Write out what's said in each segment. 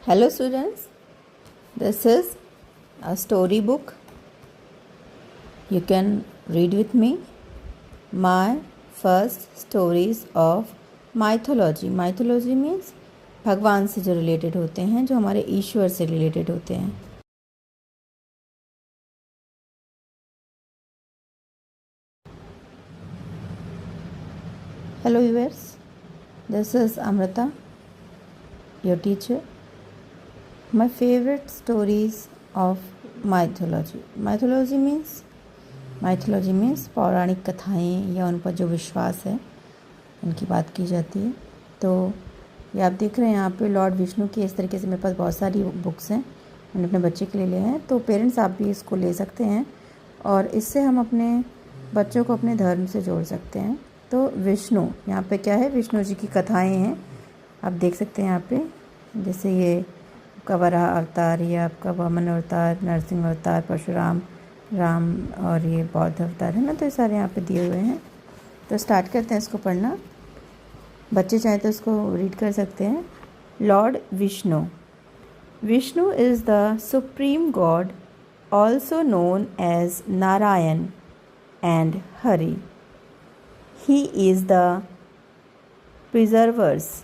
Hello students, this is a story book. You can read with me my first stories of mythology. Mythology means भगवान से जो related होते हैं, जो हमारे ईश्वर से रिलेटेड होते हैं. Hello viewers, this is Amrita, your teacher. My favorite stories of mythology. Mythology means पौराणिक कथाएं या उन पर जो विश्वास है उनकी बात की जाती है. तो ये आप देख रहे हैं यहाँ पे लॉर्ड विष्णु की इस तरीके से मेरे पास बहुत सारी बुक्स हैं, मैंने अपने बच्चे के लिए लिए हैं. तो पेरेंट्स आप भी इसको ले सकते हैं और इससे हम अपने बच्चों को अपने धर्म से जोड़ सकते हैं. तो विष्णु यहाँ पे क्या है, विष्णु जी की कथाएं हैं, आप देख सकते हैं यहाँ पे. जैसे ये आपका वराह अवतार, ये आपका वामन अवतार, नरसिंह अवतार, परशुराम, राम और ये बौद्ध अवतार है ना. तो ये सारे यहाँ पे दिए हुए हैं. तो स्टार्ट करते हैं इसको पढ़ना. बच्चे चाहे तो इसको रीड कर सकते हैं. Lord Vishnu. Vishnu is the supreme god, also known as Narayan and Hari. He is the preservers.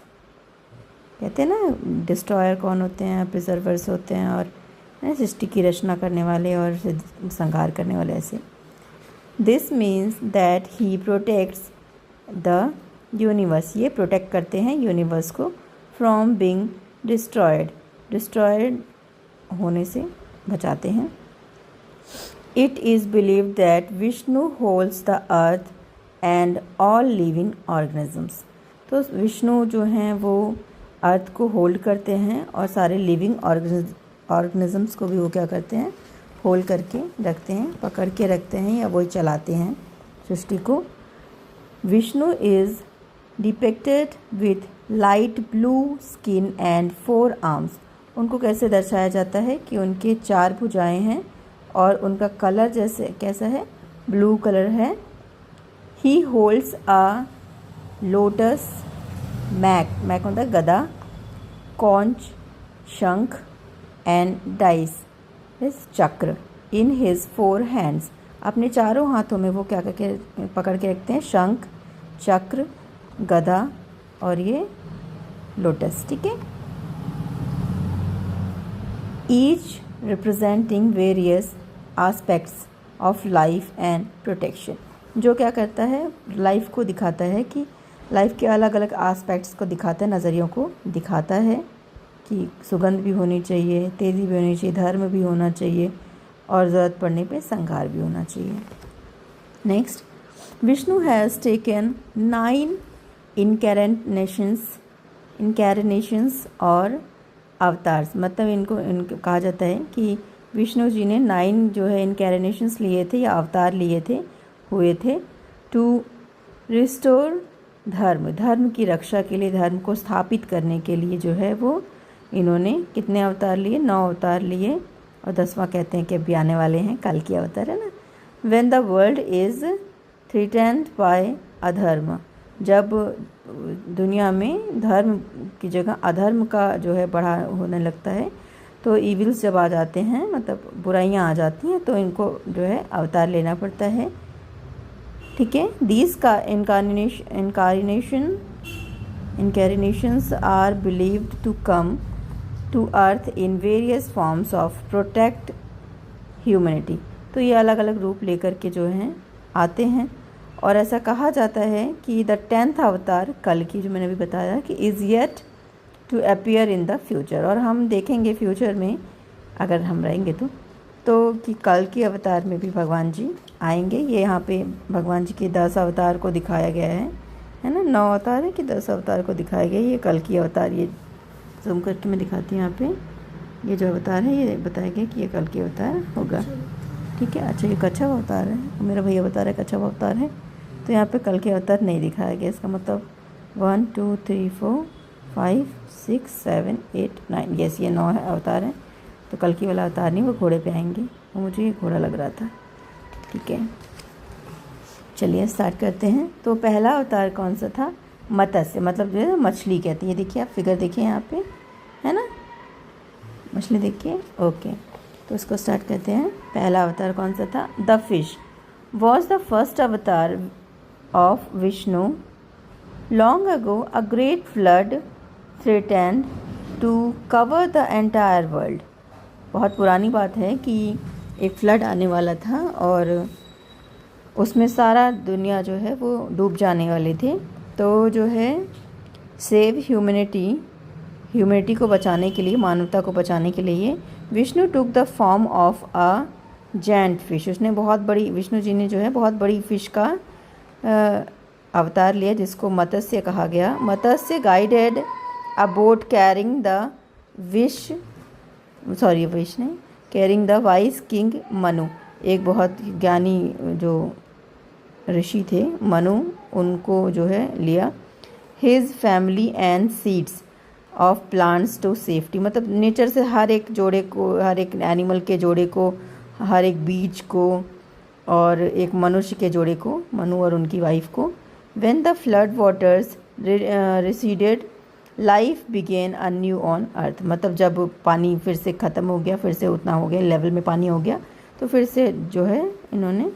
कहते हैं ना, डिस्ट्रॉयर कौन होते हैं, प्रिजर्वर्स होते हैं, और सृष्टि की रचना करने वाले और संहार करने वाले ऐसे. This means that he protects the universe. ये प्रोटेक्ट करते हैं यूनिवर्स को फ्रॉम बीइंग डिस्ट्रॉयड होने से बचाते हैं. It is believed that Vishnu holds the earth and all living organisms. तो विष्णु जो हैं वो अर्थ को होल्ड करते हैं और सारे लिविंग ऑर्गेनिजम्स को भी वो क्या करते हैं, होल्ड करके रखते हैं, पकड़ के रखते हैं या वही चलाते हैं सृष्टि को. Vishnu is depicted with light blue skin and 4 arms. उनको कैसे दर्शाया जाता है कि उनके 4 भुजाएं हैं और उनका कलर जैसे कैसा है, ब्लू कलर है. He holds a lotus, mace होता है गदा, कॉन्च, शंख एंड डाइस इस चक्र इन हिज 4 हैंड्स. अपने चारों हाथों में वो क्या करके पकड़ के रखते हैं, शंख, चक्र, गदा और ये लोटस. ठीक है. Each representing various aspects of life and protection. जो क्या करता है, लाइफ को दिखाता है कि लाइफ के अलग अलग एस्पेक्ट्स को दिखाता है, नज़रियों को दिखाता है कि सुगंध भी होनी चाहिए, तेज़ी भी होनी चाहिए, धर्म भी होना चाहिए और ज़रूरत पड़ने पे संहार भी होना चाहिए. नेक्स्ट, विष्णु हैज़ टेकन 9 इनकैरनेशंस और अवतार्स. मतलब इनको कहा जाता है कि विष्णु जी ने 9 जो है इनकैरनेशंस लिए थे या अवतार लिए थे, हुए थे, टू रिस्टोर धर्म की रक्षा के लिए, धर्म को स्थापित करने के लिए जो है वो इन्होंने कितने अवतार लिए, 9 अवतार लिए. और 10वां कहते हैं कि अभी आने वाले हैं, कल की अवतार है ना. When the world is threatened by अधर्म. जब दुनिया में धर्म की जगह अधर्म का जो है बढ़ा होने लगता है, तो इविल्स जब आ जाते हैं, मतलब बुराइयां आ जाती हैं, तो इनको जो है अवतार लेना पड़ता है. ठीक है. दीज का incarnations are believed to come to earth in various forms of protect humanity. तो ये अलग अलग रूप लेकर के जो हैं आते हैं. और ऐसा कहा जाता है कि द 10th अवतार कल की, जो मैंने अभी बताया, कि is yet to appear in the future. और हम देखेंगे फ्यूचर में अगर हम रहेंगे तो कि कल की अवतार में भी भगवान जी आएंगे. ये यहाँ पे भगवान जी के 10 अवतार को दिखाया गया है ना. 9 अवतार है कि 10 अवतार को दिखाया गया है. ये कल की अवतार, ये जूम करके मैं दिखाती हूँ यहाँ पे. ये जो अवतार है ये बताया गया कि ये कल की अवतार होगा. ठीक है. अच्छा, ये कच्छप अवतार है, मेरा भैया बता रहा है कच्छप अवतार है. तो यहाँ पे कल के अवतार नहीं दिखाया गया. इसका मतलब 1 2 3 4 5 6 7 8 9, यस ये 9 अवतार हैं. तो कल की वाला अवतार नहीं, वो घोड़े पे आएंगे. और मुझे ये घोड़ा लग रहा था. ठीक है, चलिए स्टार्ट करते हैं. तो पहला अवतार कौन सा था, मत्स्य, मतलब जो है मछली कहती है. देखिए आप फिगर देखिए यहाँ पे है ना, मछली देखिए। ओके, तो इसको स्टार्ट करते हैं। पहला अवतार कौन सा था? The fish was the first avatar of Vishnu. Long ago a great flood threatened to cover the entire world. बहुत पुरानी बात है कि एक फ्लड आने वाला था और उसमें सारा दुनिया जो है वो डूब जाने वाले थे। तो जो है सेव ह्यूमैनिटी को बचाने के लिए, मानवता को बचाने के लिए Vishnu took the form of a giant fish. उसने बहुत बड़ी, विष्णु जी ने जो है बहुत बड़ी फिश का अवतार लिया जिसको मत्स्य कहा गया। Matsya guided a boat carrying the carrying the wise king Manu. एक बहुत ज्ञानी जो ऋषि थे मनु, उनको जो है लिया। His family and seeds of plants to safety. मतलब नेचर से हर एक जोड़े को, हर एक एनिमल के जोड़े को, हर एक बीज को और एक मनुष्य के जोड़े को, मनु और उनकी वाइफ को। When the flood waters receded life began a new on earth. मतलब जब पानी फिर से ख़त्म हो गया, फिर से उतना हो गया, लेवल में पानी हो गया, तो फिर से जो है इन्होंने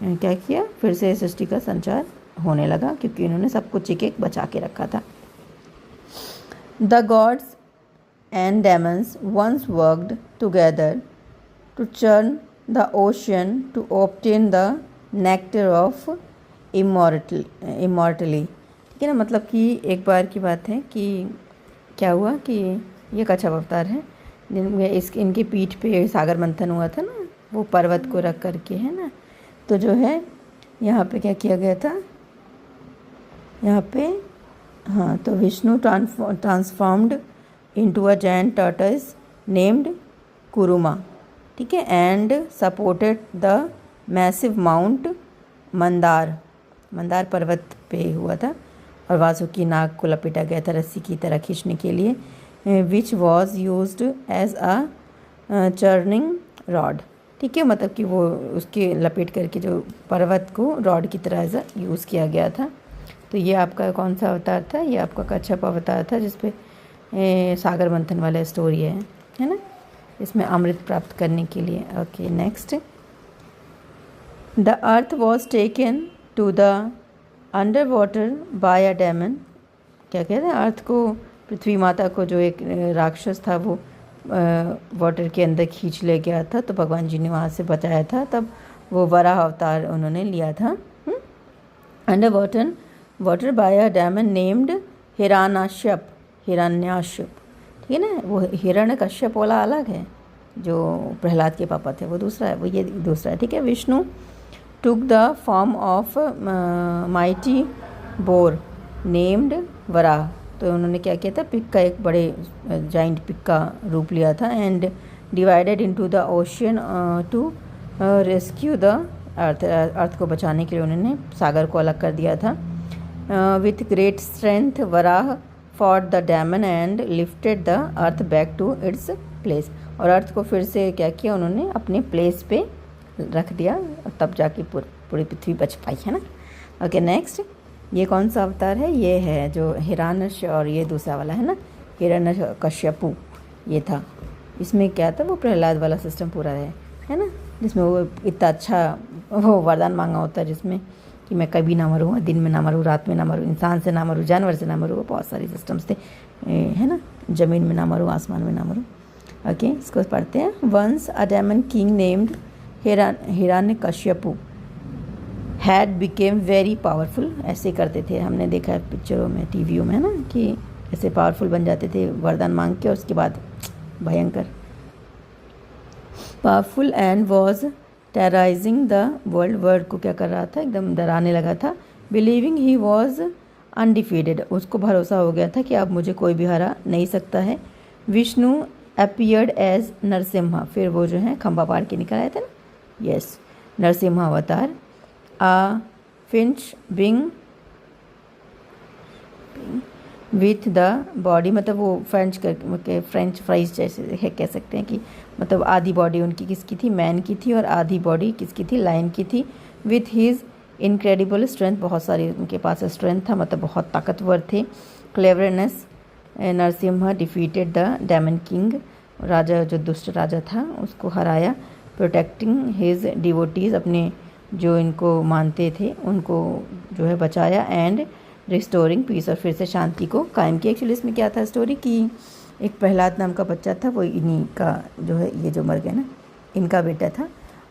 क्या किया, फिर से सृष्टि का संचार होने लगा, क्योंकि इन्होंने सब कुछ एक एक बचा के रखा था। The gods and demons once worked together to churn the ocean to obtain the nectar of immortality. ठीक है ना, मतलब कि एक बार की बात है कि क्या हुआ कि ये कच्छप अवतार है जिनमें इनकी पीठ पे सागर मंथन हुआ था ना, वो पर्वत को रख करके, है ना। तो जो है यहाँ पे क्या किया गया था, यहाँ पे हाँ, तो Vishnu transformed into a giant turtle named Kurma. ठीक है, and supported the massive mount Mandar पर्वत पे हुआ था, और वासुकी नाग को लपेटा गया था रस्सी की तरह खींचने के लिए, which was used as a churning rod. ठीक है, मतलब कि वो उसके लपेट करके जो पर्वत को रॉड की तरह यूज़ किया गया था। तो ये आपका कौन सा अवतार था? ये आपका कच्छप अवतार था, जिसपे सागर मंथन वाला स्टोरी है ना, इसमें अमृत प्राप्त करने के लिए। Okay, next. The earth was taken to the under water by a demon. क्या कहते हैं, अर्थ को, पृथ्वी माता को जो एक राक्षस था वो वाटर के अंदर खींच ले गया था, तो भगवान जी ने वहाँ से बचाया था, तब वो वराह अवतार उन्होंने लिया था। Under water by a demon named Hiranyakashyap. ठीक है ना, वो हिरण्यकश्यप वाला अलग है, जो प्रहलाद के पापा थे वो दूसरा है, वो ये दूसरा है। ठीक है, Vishnu took the form of mighty bore named Varaha. तो उन्होंने क्या किया था, पिग का, एक बड़े जाइंट पिग का रूप लिया था, and divided into the ocean to rescue the earth को बचाने के लिए उन्होंने सागर को अलग कर दिया था। With great strength Varaha fought the demon and lifted the earth back to its place. और अर्थ को फिर से क्या किया, उन्होंने अपने प्लेस पे रख दिया, और तब जाके पूरी पृथ्वी बच पाई, है ना। Okay, next. ये कौन सा अवतार है? ये है जो हिरण्यश, और ये दूसरा वाला है ना, हिरण्यकश्यपु। ये था, इसमें क्या था, वो प्रहलाद वाला सिस्टम पूरा है ना, जिसमें वो इतना अच्छा वो वरदान मांगा होता है, जिसमें कि मैं कभी ना मरूँ, दिन में ना मरूँ, रात में ना मरूँ, इंसान से ना मरूँ, जानवर से ना मरूँ, बहुत सारे सिस्टम्स थे, है ना। ज़मीन में ना मरूँ, आसमान में ना मरूँ। ओके, इसको पढ़ते हैं। Once a demon king named Hiranyakashipu had became very powerful. ऐसे करते थे, हमने देखा है पिक्चरों में, टीवियों में, है ना, कि ऐसे पावरफुल बन जाते थे वरदान मांग के, और उसके बाद भयंकर powerful, and was terrorising the world को क्या कर रहा था, एकदम डराने लगा था। बिलीविंग ही वॉज अनडिफीटेड, उसको भरोसा हो गया था कि अब मुझे कोई भी हरा नहीं सकता है। विष्णु अपीयर्ड एज नरसिम्हा, फिर वो जो है खंबा पाड़ के निकल आए थे ना, यस, नरसिम्हा अवतार। A finch being with the body, मतलब वो फ्रेंच फ्राइज जैसे है, कह सकते हैं कि मतलब आधी बॉडी उनकी किसकी थी, मैन की थी, और आधी बॉडी किसकी थी, लायन की थी। विथ हिज इनक्रेडिबल स्ट्रेंथ, बहुत सारी उनके पास स्ट्रेंथ था, मतलब बहुत ताकतवर थे। Cleverness, Narasimha defeated the demon king राजा जो दुष्ट राजा था उसको हराया, प्रोटेक्टिंग हिज डिवोटीज़, अपने जो इनको मानते थे उनको जो है बचाया, एंड रिस्टोरिंग पीस, और फिर से शांति को कायम किया। एक्चुअली इसमें क्या था स्टोरी कि एक प्रहलाद नाम का बच्चा था, वो इन्हीं का जो है ये जो मर गया ना इनका बेटा था,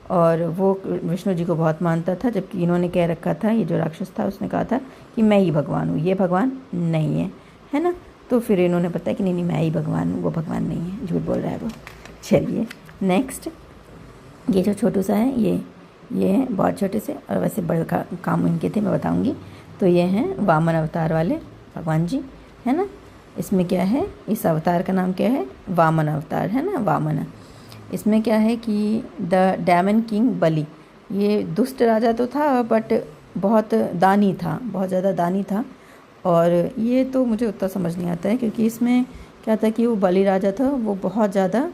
और वो विष्णु जी को बहुत मानता था, जबकि इन्होंने कह रखा था, ये जो राक्षस था उसने कहा था कि मैं ही भगवान हूँ, ये भगवान नहीं है ना। तो फिर इन्होंने बताया कि नहीं मैं ही भगवान हूँ, वो भगवान नहीं है, झूठ बोल रहा है वो। चलिए नेक्स्ट, ये जो छोटू सा है ये है बहुत छोटे से, और वैसे बड़े काम इनके थे मैं बताऊँगी। तो ये हैं वामन अवतार वाले भगवान जी, है ना। इसमें क्या है, इस अवतार का नाम क्या है, वामन अवतार, है ना, वामन। इसमें क्या है कि द डेमन किंग बलि, ये दुष्ट राजा तो था बट बहुत दानी था, बहुत ज़्यादा दानी था, और ये तो मुझे उतना समझ नहीं आता है, क्योंकि इसमें क्या था कि वो बलि राजा था, वो बहुत ज़्यादा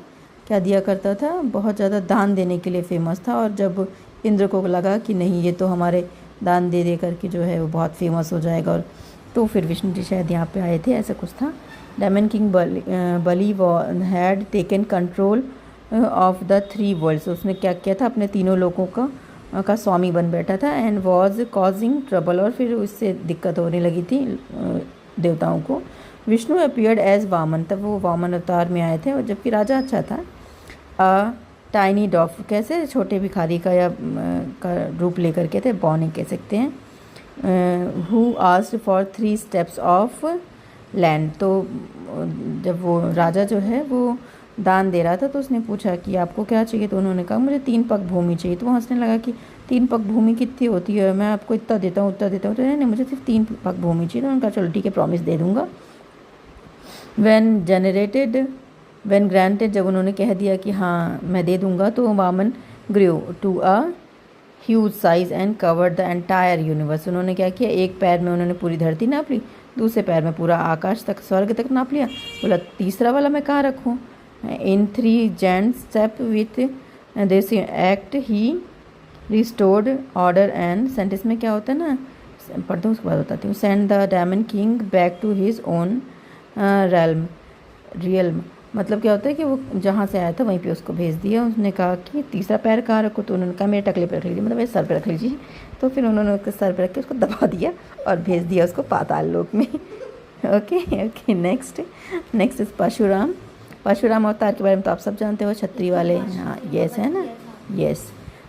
क्या दिया करता था, बहुत ज़्यादा दान देने के लिए फेमस था, और जब इंद्र को लगा कि नहीं ये तो हमारे दान दे दे करके जो है वो बहुत फेमस हो जाएगा, और तो फिर विष्णु जी शायद यहाँ पे आए थे, ऐसा कुछ था। Demon king Bali had taken control of the 3 worlds, उसने क्या किया था, अपने तीनों लोगों का स्वामी बन बैठा था, एंड वॉज कॉजिंग ट्रबल, और फिर उससे दिक्कत होने लगी थी देवताओं को। विष्णु अपीयर्ड एज वामन, तब वो वामन अवतार में आए थे, और जबकि राजा अच्छा था। अ टाइनी डॉफ, कैसे छोटे भिखारी का या का रूप लेकर के थे, बॉनी कह सकते हैं। Who asked for 3 steps of land, तो जब वो राजा जो है वो दान दे रहा था तो उसने पूछा कि आपको क्या चाहिए, तो उन्होंने कहा मुझे 3 पग भूमि चाहिए। तो वो हंसने लगा कि 3 पग भूमि कितनी होती है, मैं आपको इतना देता हूँ उतना देता हूँ, तो नहीं मुझे सिर्फ 3 पग भूमि चाहिए। तो उन्होंने कहा चलो ठीक है, प्रॉमिस दे दूँगा। व्हेन ग्रांटेड, जब उन्होंने कह दिया कि हाँ मैं दे दूँगा, तो Vamana grew to a huge size and covered the entire universe, उन्होंने क्या किया, एक पैर में उन्होंने पूरी धरती नाप ली, दूसरे पैर में पूरा आकाश तक, स्वर्ग तक नाप लिया। बोला तीसरा वाला मैं कहाँ रखूँ। इन 3 giant step with this act he restored order and sent, इसमें क्या होता है ना, पढ़ दो उसके बाद बताती हूँ। Send the demon king back to his own realm, मतलब क्या होता है कि वो जहाँ से आया था वहीं पे उसको भेज दिया। उसने कहा कि तीसरा पैर कहाँ रखो, तो उन्होंने कहा मेरे टकले पे रख लीजिए, मतलब मेरे सर पे रख लीजिए। तो फिर उन्होंने उसके सर पे रख के उसको दबा दिया और भेज दिया उसको पाताल लोक में। Okay next is Parashuram. Parashuram अवतार के बारे में तो आप सब जानते हो, क्षत्रिय वाले, हाँ यस है ना, यस।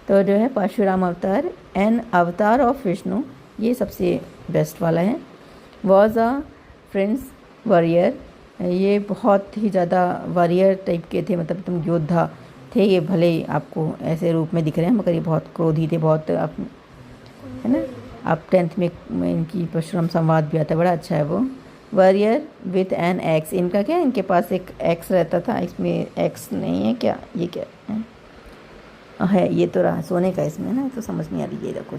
तो जो है परशुराम अवतार, एन अवतार ऑफ विष्णु, ये सबसे बेस्ट वाला है। वॉज अ फ्रेंड्स वॉरियर, ये बहुत ही ज़्यादा वॉरियर टाइप के थे, मतलब तुम योद्धा थे ये, भले ही आपको ऐसे रूप में दिख रहे हैं मगर ये बहुत क्रोधी थे, बहुत है ना। आप 10th में इनकी परशुराम संवाद भी आता है, बड़ा अच्छा है वो। वॉरियर विथ एन एक्स, इनका क्या, इनके पास एक एक्स रहता था, इसमें एक्स नहीं है क्या, ये क्या है, ये तो रहा सोने का इसमें ना, तो समझ नहीं आ रही, ये देखो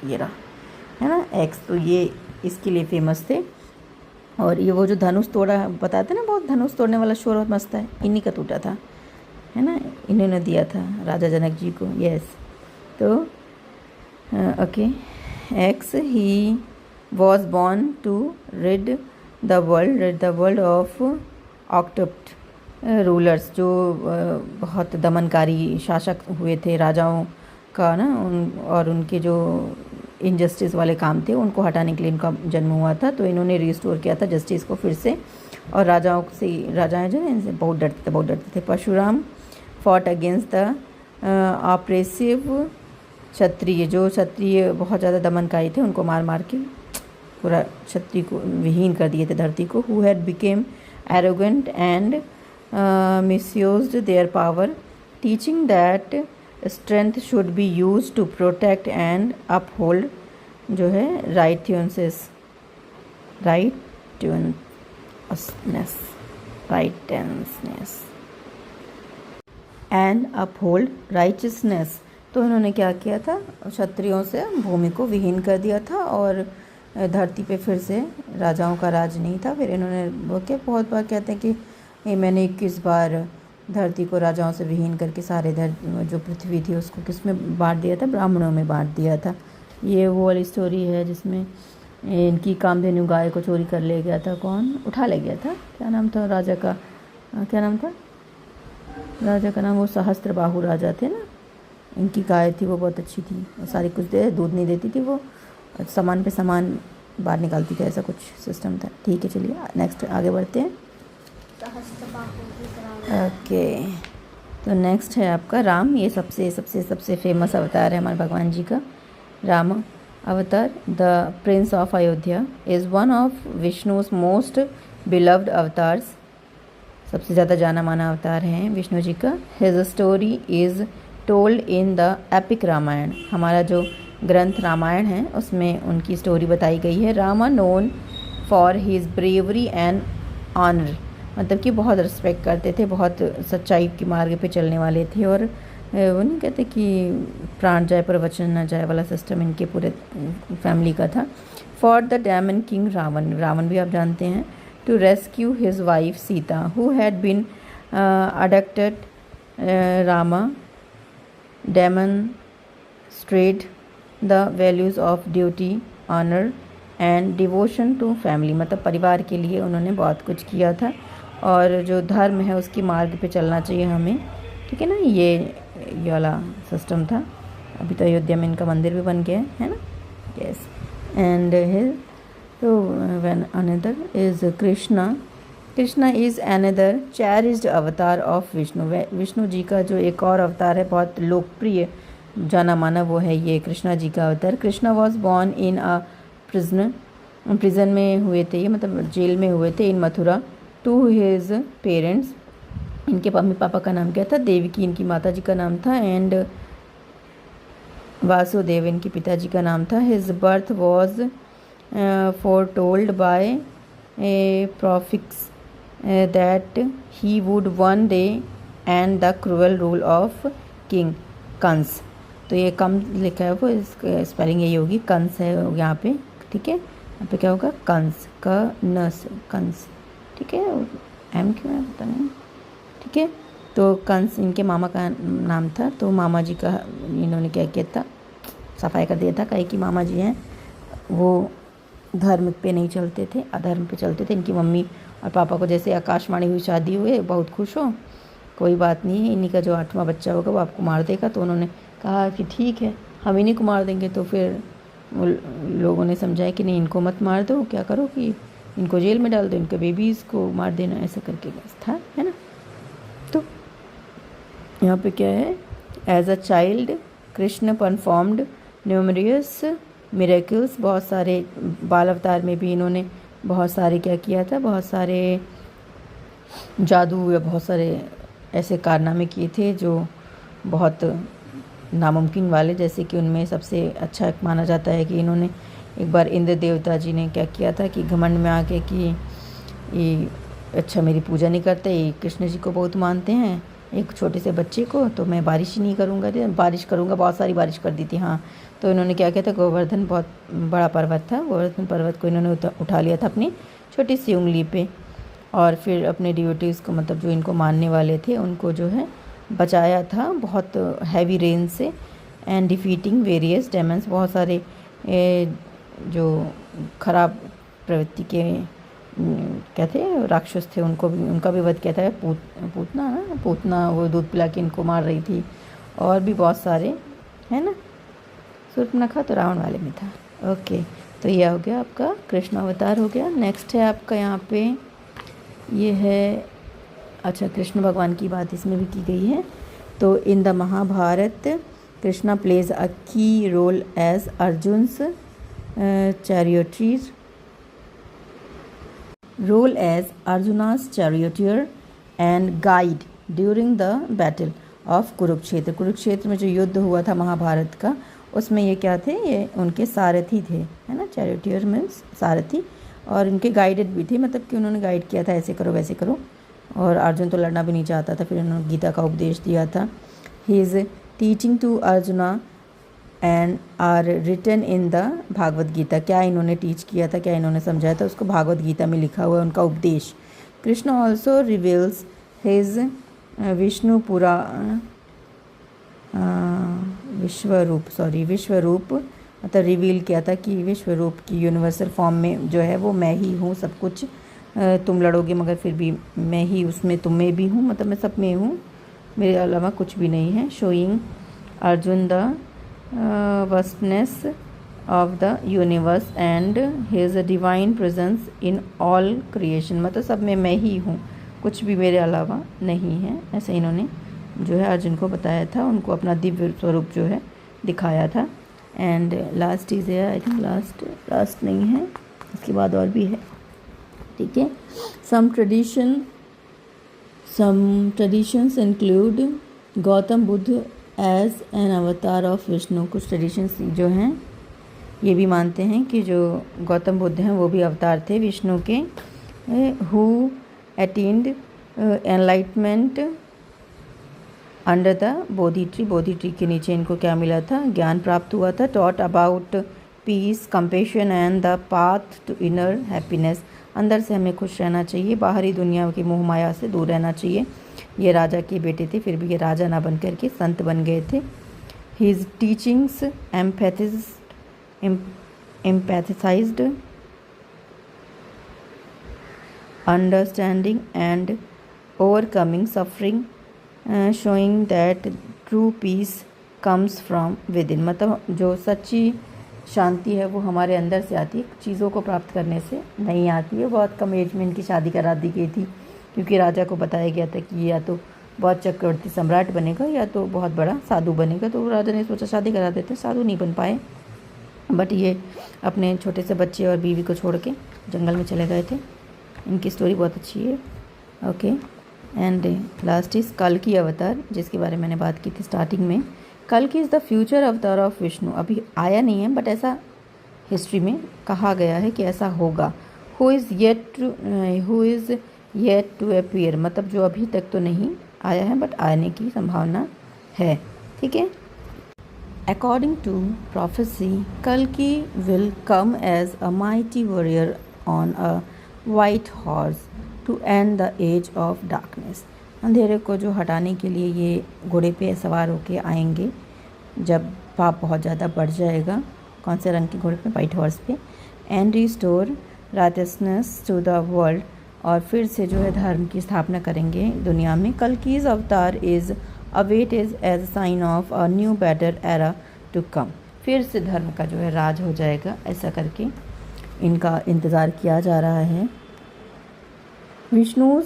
ये रहा है ना एक्स, तो ये इसके लिए फेमस थे। और ये वो जो धनुष तोड़ा बताते ना, बहुत धनुष तोड़ने वाला शोर बहुत मस्त है, इन्हीं का टूटा था, है ना, इन्होंने दिया था राजा जनक जी को, यस। तो ओके, एक्स he was born to rid the world of corrupt rulers, जो बहुत दमनकारी शासक हुए थे राजाओं का ना, और उनके जो इनजस्टिस वाले काम थे उनको हटाने के लिए इनका जन्म हुआ था। तो इन्होंने रिस्टोर किया था जस्टिस को फिर से, और राजाएं जो है इनसे बहुत डरते थे। Parshuram fought against the oppressive Kshatriya, जो क्षत्रिय बहुत ज़्यादा दमनकारी थे उनको मार मार के पूरा क्षत्रिय को विहीन कर दिए थे धरती को। Who had became arrogant and misused their power, teaching that strength should be use to protect and uphold, जो है राइटियसनेस एंड अपहोल्ड राइटियसनेस। तो इन्होंने क्या किया था, क्षत्रियों से भूमि को विहीन कर दिया था, और धरती पे फिर से राजाओं का राज नहीं था। फिर इन्होंने वो क्या बहुत बार कहते हैं कि मैंने 21 बार धरती को राजाओं से विहीन करके सारे जो पृथ्वी थी उसको किस में बांट दिया था, ब्राह्मणों में बांट दिया था। ये वो वाली स्टोरी है जिसमें इनकी कामधेनु गाय को चोरी कर ले गया था, कौन उठा ले गया था, क्या नाम था राजा का, क्या नाम था, राजा का नाम, वो सहस्त्रबाहु राजा थे ना, इनकी गाय थी वो बहुत अच्छी थी, सारी कुछ दे, दूध नहीं देती थी वो, सामान पे सामान बाहर निकालती थी, ऐसा कुछ सिस्टम था। ठीक है, चलिए नेक्स्ट आगे बढ़ते हैं। ओके, तो नेक्स्ट है आपका राम। ये सबसे सबसे सबसे फेमस अवतार है हमारे भगवान जी का, राम अवतार। The prince of Ayodhya is one of Vishnu's most beloved avatars, सबसे ज़्यादा जाना माना अवतार हैं विष्णु जी का। His story is told in the epic Ramayana, हमारा जो ग्रंथ रामायण है उसमें उनकी स्टोरी बताई गई है। Rama known for his bravery and honour, मतलब कि बहुत रिस्पेक्ट करते थे, बहुत सच्चाई के मार्ग पे चलने वाले थे, और वो नहीं कहते कि प्राण जाए पर वचन न जाए वाला सिस्टम इनके पूरे फैमिली का था। For the demon king Ravana, Ravana भी आप जानते हैं, to rescue his wife Sita who had been abducted, Rama demonstrate the values of duty, honour and devotion to family, मतलब परिवार के लिए उन्होंने बहुत कुछ किया था, और जो धर्म है उसके मार्ग पे चलना चाहिए हमें, ठीक है ना। ये वाला सिस्टम था। अभी तो अयोध्या में इनका मंदिर भी बन गया है ना। यस, एंड हिज तो when another is Krishna, Krishna is another cherished अवतार ऑफ विष्णु, विष्णु जी का जो एक और अवतार है बहुत लोकप्रिय जाना माना, वो है ये कृष्णा जी का अवतार। Krishna was born in a prison में हुए थे ये, मतलब जेल में हुए थे, इन मथुरा। टू हिज पेरेंट्स, इनके मम्मी पापा का नाम क्या था, देवकी इनकी माता जी का नाम था, एंड वासुदेव इनके पिताजी का नाम था। His birth was foretold by prophets that he would one day end the cruel rule of king Kansa. तो ये कम लिखा है वो, इसका स्पेलिंग यही होगी, कंस है यहाँ पे, ठीक है। यहाँ पे क्या होगा, कंस का नस, कंस, ठीक है। एम क्यों है पता नहीं, ठीक है। तो कंस इनके मामा का नाम था, तो मामा जी का इन्होंने क्या किया था, सफाई कर दिया था, कहे कि मामा जी हैं वो धर्म पे नहीं चलते थे, अधर्म पे चलते थे। इनकी मम्मी और पापा को जैसे आकाशवाणी हुई शादी हुए, बहुत खुश हो, कोई बात नहीं है, इन्हीं का जो 8वां बच्चा होगा वो आपको मार देगा। तो उन्होंने कहा कि ठीक है, हम इन्हीं को मार देंगे। तो फिर लोगों ने समझाया कि नहीं, इनको मत मार दो, क्या करो कि इनको जेल में डाल दो, इनके बेबीज़ को मार देना, ऐसा करके बस था, है ना। तो यहाँ पे क्या है, as a child Krishna performed numerous miracles, बहुत सारे बाल अवतार में भी इन्होंने बहुत सारे क्या किया था, बहुत सारे जादू या बहुत सारे ऐसे कारनामे किए थे जो बहुत नामुमकिन वाले। जैसे कि उनमें सबसे अच्छा माना जाता है कि इन्होंने एक बार इंद्र देवता जी ने क्या किया था कि घमंड में आके कि ये अच्छा मेरी पूजा नहीं करते, ये कृष्ण जी को बहुत मानते हैं, एक छोटे से बच्चे को, तो मैं बारिश ही नहीं करूँगा, बारिश करूँगा, बहुत सारी बारिश कर दी थी। हाँ, तो इन्होंने क्या किया था, गोवर्धन बहुत बड़ा पर्वत था, गोवर्धन पर्वत को इन्होंने उठा लिया था अपनी छोटी सी उंगली पे, और फिर अपने डिवोटीज़ को, मतलब जो इनको मानने वाले थे उनको जो है बचाया था बहुत हैवी रेन से, एंड डिफीटिंग वेरियस डेमन्स, बहुत सारे जो खराब प्रवृत्ति के कहते हैं राक्षस थे, उनको भी, उनका भी वध किया था। पूतना ना, पूतना वो दूध पिला के इनको मार रही थी, और भी बहुत सारे, है ना। सूर्पनखा तो रावण वाले में था। ओके, तो यह हो गया आपका कृष्ण अवतार हो गया। नेक्स्ट है आपका यहाँ पे ये है, अच्छा कृष्ण भगवान की बात इसमें भी की गई है। तो in the Mahabharata Krishna plays a key role as Arjun's charioteer, role as Arjuna's charioteer and guide during the battle of Kurukshetra. Kurukshetra में जो युद्ध हुआ था महाभारत का, उसमें ये क्या थे, ये उनके सारथी थे, है ना। चैरियटियर मीन्स सारथी, और इनके गाइडेड भी थे, मतलब कि उन्होंने गाइड किया था, ऐसे करो वैसे करो। और अर्जुन तो लड़ना भी नहीं चाहता था, फिर उन्होंने गीता का उपदेश दिया था। He is teaching to Arjuna and are written in the Bhagavad Gita. क्या इन्होंने टीच किया था, क्या इन्होंने समझाया था, उसको भागवत गीता में लिखा हुआ है उनका उपदेश। कृष्ण ऑल्सो रिवील्स हिज विश्वरूप, मतलब रिवील किया था कि विश्वरूप की यूनिवर्सल फॉर्म में जो है वो मैं ही हूँ, सब कुछ तुम लड़ोगे मगर फिर भी मैं ही उसमें तुम में भी हूँ, मतलब मैं सब में हूँ, मेरे अलावा कुछ भी नहीं है। Showing Arjun the vastness of the universe and his divine presence in all creation, मतलब सब में मैं ही हूँ, कुछ भी मेरे अलावा नहीं है। ऐसे इन्होंने जो है अर्जुन को बताया था, उनको अपना दिव्य स्वरूप जो है दिखाया था। एंड लास्ट इज है, आई थिंक लास्ट नहीं है, इसके बाद और भी है, ठीक है। Some traditions include Gautam Buddha as an avatar of Vishnu. कुछ ट्रेडिशंस जो हैं ये भी मानते हैं कि जो गौतम बुद्ध हैं वो भी अवतार थे विष्णु के। Who attend enlightenment under the Bodhi tree के नीचे इनको क्या मिला था, ज्ञान प्राप्त हुआ था। Taught about peace, compassion and the path to inner happiness, अंदर से हमें खुश रहना चाहिए, बाहरी दुनिया की मोह माया से दूर रहना चाहिए। ये राजा के बेटे थे, फिर भी ये राजा ना बन करके संत बन गए थे। His teachings emphasized understanding and overcoming suffering, showing that true peace comes from within, मतलब जो सच्ची शांति है वो हमारे अंदर से आती है, चीज़ों को प्राप्त करने से नहीं आती है। बहुत कम एज में इनकी शादी करा दी गई थी, क्योंकि राजा को बताया गया था कि या तो बहुत चक्रवर्ती सम्राट बनेगा या तो बहुत बड़ा साधु बनेगा। तो राजा ने सोचा शादी करा देते, साधु नहीं बन पाए, बट ये अपने छोटे से बच्चे और बीवी को छोड़ के जंगल में चले गए थे। इनकी स्टोरी बहुत अच्छी है, ओके। एंड लास्ट इज कल्कि अवतार, जिसके बारे में मैंने बात की थी स्टार्टिंग में। कल्कि इज़ द फ्यूचर अवतार ऑफ विष्णु, अभी आया नहीं है बट ऐसा हिस्ट्री में कहा गया है कि ऐसा होगा। Who is yet to appear, मतलब जो अभी तक तो नहीं आया है बट आने की संभावना है, ठीक है। अकॉर्डिंग टू प्रोफेसी, कल्कि will come as a mighty warrior on a white horse to end the age of darkness, अंधेरे को जो हटाने के लिए ये घोड़े पे सवार होके आएंगे जब पाप बहुत ज़्यादा बढ़ जाएगा। कौन से रंग के घोड़े पे, वाइट हॉर्स पे। And restore righteousness to the world, और फिर से जो है धर्म की स्थापना करेंगे दुनिया में। Kalki's avatar is awaited as a sign of a new better era to come, फिर से धर्म का जो है राज हो जाएगा, ऐसा करके इनका इंतज़ार किया जा रहा है। Vishnu's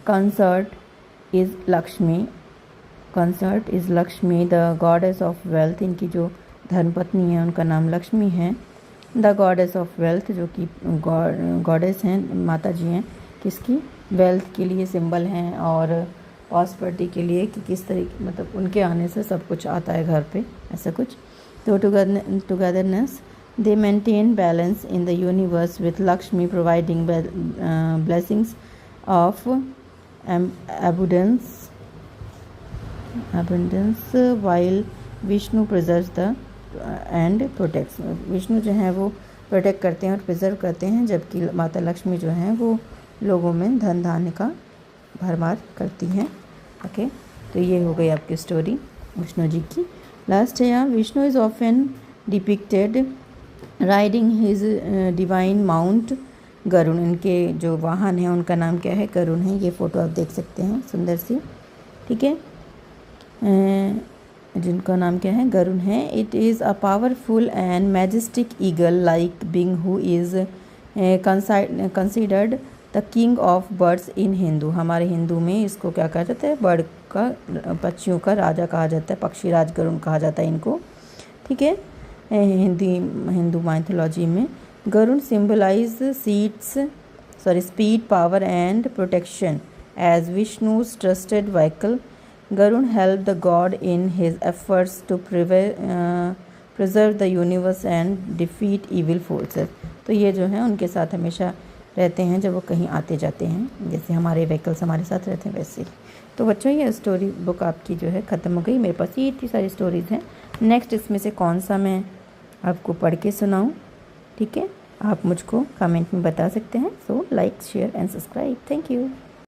concert is Lakshmi the goddess of wealth, इनकी जो धर्मपत्नी है उनका नाम लक्ष्मी है। द गॉडेस ऑफ वेल्थ, जो कि गॉडेस हैं, माता जी हैं, किसकी, वेल्थ के लिए सिंबल हैं, और प्रॉस्पेरिटी के लिए कि किस तरीके, मतलब उनके आने से सब कुछ आता है घर पे, ऐसा कुछ। तो togetherness they maintain balance in the universe with Lakshmi providing blessings of abundance while Vishnu preserve the end protects, Vishnu जो हैं वो प्रोटेक्ट करते हैं और प्रिजर्व करते हैं, जबकि माता लक्ष्मी जो हैं वो लोगों में धन धान्य का भरमार करती हैं, ओके। तो ये हो गई आपकी स्टोरी विष्णु जी की। लास्ट है यहाँ, Vishnu is often depicted riding his divine mount Garuda, इनके जो वाहन हैं उनका नाम क्या है, गरुण है। ये फ़ोटो आप देख सकते हैं, सुंदर सी, ठीक है, जिनका नाम क्या है, गरुण है। It is a powerful and majestic eagle like being who is considered the king of birds in Hindu, हमारे हिंदू में इसको क्या कहा जाता है, बर्ड का, पक्षियों का राजा कहा जाता है, पक्षी राज गरुण कहा जाता है इनको, ठीक है। हिंदू माइथोलॉजी में Garuda symbolize speed, power and protection as Vishnu's trusted vehicle. Garuda help the god in his efforts to preserve the universe and defeat evil forces, तो ये जो है उनके साथ हमेशा रहते हैं जब वो कहीं आते जाते हैं, जैसे हमारे व्हीकल्स हमारे साथ रहते हैं वैसे ही। तो बच्चों ये स्टोरी बुक आपकी जो है ख़त्म हो गई। मेरे पास ये इतनी सारी स्टोरीज़ हैं, नेक्स्ट इसमें से कौन सा मैं आपको पढ़ के सुनाऊँ, ठीक है, आप मुझको कमेंट में बता सकते हैं। So like, share and subscribe. Thank you.